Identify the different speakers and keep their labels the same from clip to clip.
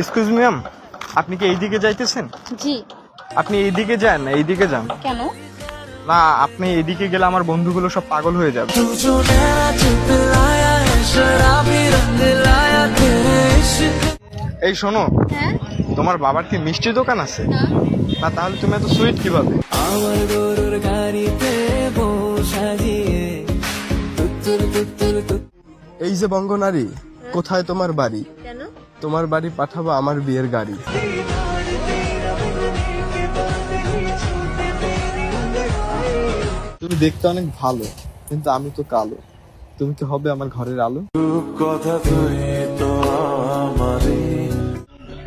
Speaker 1: Excuse me ma'am, আপনি কি এইদিকে যাইতেছেন?
Speaker 2: জি।
Speaker 1: আপনি এইদিকে যান না, এইদিকে যান।
Speaker 2: কেন?
Speaker 1: না, আপনি এইদিকে গেলে আমার বন্ধুগুলো সব পাগল হয়ে যাবে। এই শোনো,
Speaker 2: হ্যাঁ।
Speaker 1: তোমার বাবার কি মিষ্টি দোকান আছে?
Speaker 2: না।
Speaker 1: না, তাহলে তুমি এত সুইট কিভাবে?
Speaker 3: আমার গরুর গাড়িতে সাজিয়ে
Speaker 4: এই যে বঙ্গনারী, কোথায় তোমার বাড়ি?
Speaker 2: কেন?
Speaker 4: তোমার বাড়ি পাঠাবো আমার বিয়ের গাড়ি। তুমি দেখতে অনেক ভালো, কিন্তু আমি তো কালো। তুমি কি হবে আমার ঘরের আলো?
Speaker 3: কথা তুই তো আমারই।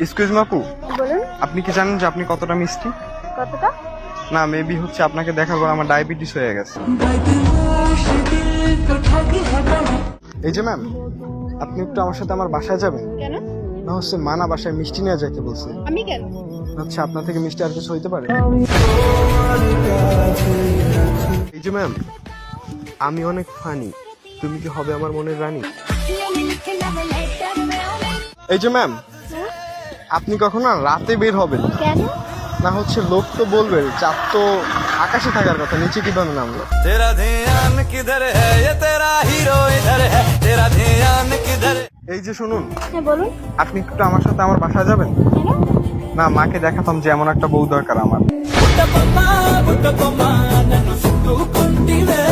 Speaker 1: এক্সকিউজ মি আপু,
Speaker 2: বলুন।
Speaker 1: আপনি কি জানেন যে আপনি কতটা মিষ্টি?
Speaker 2: কতটা?
Speaker 1: না, মেবি হচ্ছে আপনাকে দেখার পর আমার ডায়াবেটিস হয়ে গেছে। এই যে ম্যাম, আপনি একটু আমার সাথে আমার বাসায় যাবেন?
Speaker 2: কেন?
Speaker 1: না হচ্ছে মানা বাসায় মিষ্টি নিয়ে যাইতে বলছে।
Speaker 2: আমি কেন?
Speaker 1: আচ্ছা, আপনার থেকে মিষ্টি আর কিছু হইতে পারে? এই যে ম্যাম, আমি অনেক ফানি, তুমি কি হবে আমার মনের রানী? এই যে ম্যাম, আপনি কখনো রাতে বের হবেন না।
Speaker 2: কেন?
Speaker 1: না হচ্ছে লোক তো বলবে চাঁদ তো আকাশে থাকার কথা, নিচে কিভাবে নামলো?
Speaker 3: तेरा ध्यान किधर है ये तेरा हीरो इधर है तेरा ध्यान किधर।
Speaker 1: এই যে শুনুন,
Speaker 2: হ্যাঁ বলুন।
Speaker 1: আপনি একটু আমার সাথে আমার বাসায় যাবেন?
Speaker 2: কেন?
Speaker 1: না, মাকে দেখাতাম যে এমন একটা বউ দরকার আমার।
Speaker 3: బుట్టబొమ్మ నన్ను చుట్టుకుంటివే